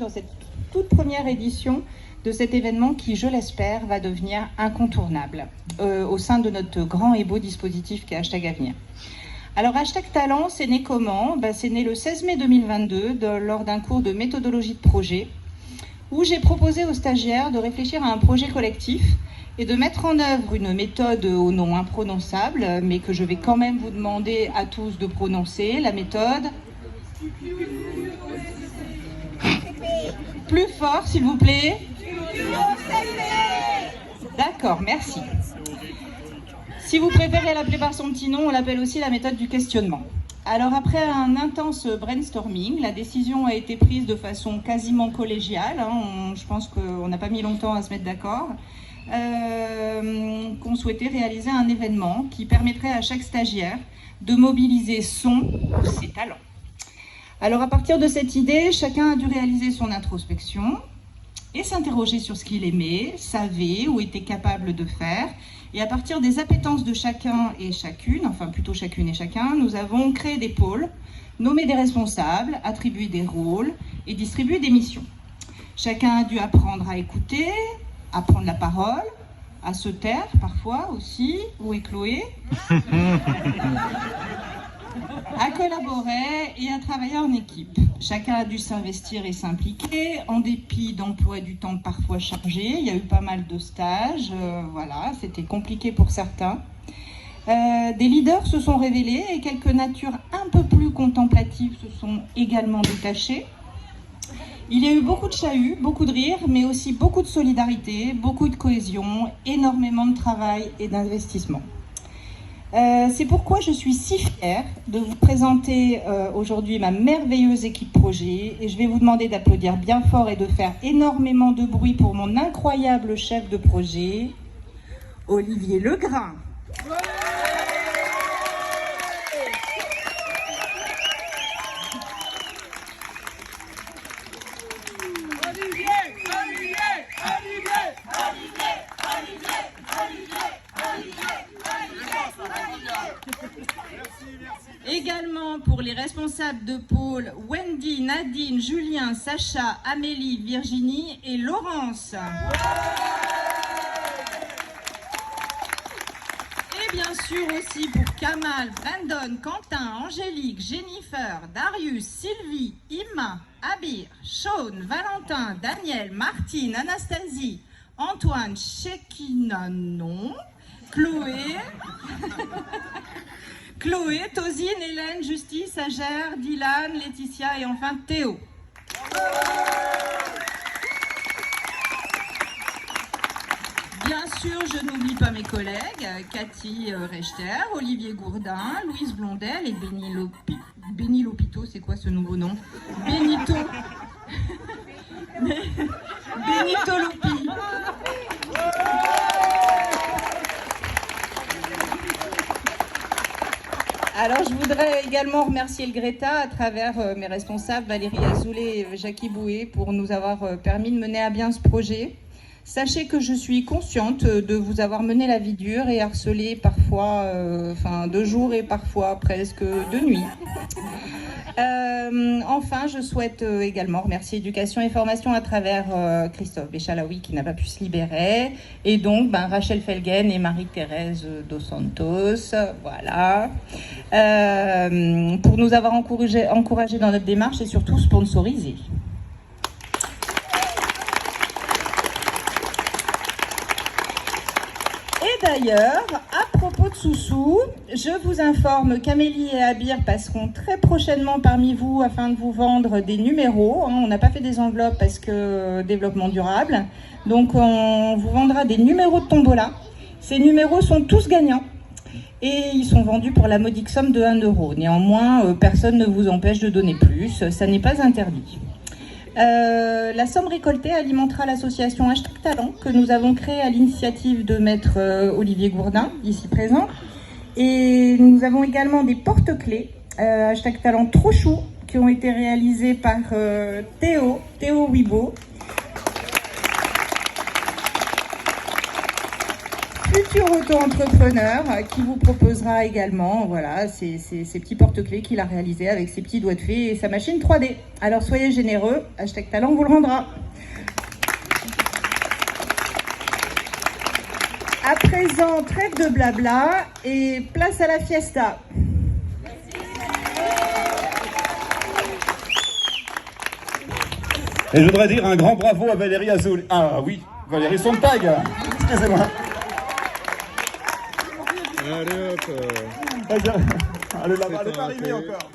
Dans cette toute première édition de cet événement qui, je l'espère, va devenir incontournable au sein de notre grand et beau dispositif qui est Hashtag Avenir. Alors Hashtag Talent, c'est né comment? C'est né le 16 mai 2022 lors d'un cours de méthodologie de projet où j'ai proposé aux stagiaires de réfléchir à un projet collectif et de mettre en œuvre une méthode au nom imprononçable, mais que je vais quand même vous demander à tous de prononcer, la méthode... Plus fort, s'il vous plaît. D'accord, merci. Si vous préférez l'appeler par son petit nom, on l'appelle aussi la méthode du questionnement. Alors après un intense brainstorming, la décision a été prise de façon quasiment collégiale. Je pense qu'on n'a pas mis longtemps à se mettre d'accord. Qu'on souhaitait réaliser un événement qui permettrait à chaque stagiaire de mobiliser son ou ses talents. Alors à partir de cette idée, chacun a dû réaliser son introspection et s'interroger sur ce qu'il aimait, savait ou était capable de faire. Et à partir des appétences de chacun et chacune, enfin plutôt chacune et chacun, nous avons créé des pôles, nommé des responsables, attribué des rôles et distribué des missions. Chacun a dû apprendre à écouter, à prendre la parole, à se taire parfois aussi. Où est Chloé? À collaborer et à travailler en équipe. Chacun a dû s'investir et s'impliquer, en dépit d'emplois du temps parfois chargés. Il y a eu pas mal de stages, voilà, c'était compliqué pour certains. Des leaders se sont révélés et quelques natures un peu plus contemplatives se sont également détachées. Il y a eu beaucoup de chahuts, beaucoup de rires, mais aussi beaucoup de solidarité, beaucoup de cohésion, énormément de travail et d'investissement. C'est pourquoi je suis si fière de vous présenter aujourd'hui ma merveilleuse équipe projet et je vais vous demander d'applaudir bien fort et de faire énormément de bruit pour mon incroyable chef de projet, Olivier Legrain. Également pour les responsables de pôle, Wendy, Nadine, Julien, Sacha, Amélie, Virginie et Laurence. Et bien sûr aussi pour Kamal, Brandon, Quentin, Angélique, Jennifer, Darius, Sylvie, Ima, Abir, Sean, Valentin, Daniel, Martine, Anastasie, Antoine, Chekinanon, Chloé... Chloé, Tosine, Hélène, Justice, Agère, Dylan, Laetitia et enfin Théo. Bien sûr, je n'oublie pas mes collègues, Cathy Rechter, Olivier Gourdin, Louise Blondel et Béni Lopito, c'est quoi ce nouveau nom? Benito. Benito Lopi. Alors, je voudrais également remercier le Greta à travers mes responsables Valérie Azoulay et Jackie Bouet pour nous avoir permis de mener à bien ce projet. Sachez que je suis consciente de vous avoir mené la vie dure et harcelé parfois de jour et parfois presque de nuit. Enfin, je souhaite également remercier Éducation et Formation à travers Christophe Béchalaoui qui n'a pas pu se libérer et donc Rachel Felgen et Marie-Thérèse Dos Santos, voilà, pour nous avoir encouragés dans notre démarche et surtout sponsorisés. Et d'ailleurs, à propos de Soussou, je vous informe qu'Amélie et Abir passeront très prochainement parmi vous afin de vous vendre des numéros. On n'a pas fait des enveloppes parce que développement durable. Donc on vous vendra des numéros de tombola. Ces numéros sont tous gagnants et ils sont vendus pour la modique somme de 1 €. Néanmoins, personne ne vous empêche de donner plus, ça n'est pas interdit. La somme récoltée alimentera l'association Hashtag Talent que nous avons créée à l'initiative de maître Olivier Gourdin, ici présent. Et nous avons également des porte-clés Hashtag Talent trop chou qui ont été réalisés par Théo Wibo. futur auto-entrepreneur qui vous proposera également voilà, ces petits porte-clés qu'il a réalisés avec ses petits doigts de fée et sa machine 3D. Alors soyez généreux, #talent vous le rendra. À présent, trêve de blabla et place à la fiesta. Et je voudrais dire un grand bravo à Valérie Azoul. Ah oui, Valérie Sontag. Excusez-moi. Allez hop. Elle n'est pas arrivée encore.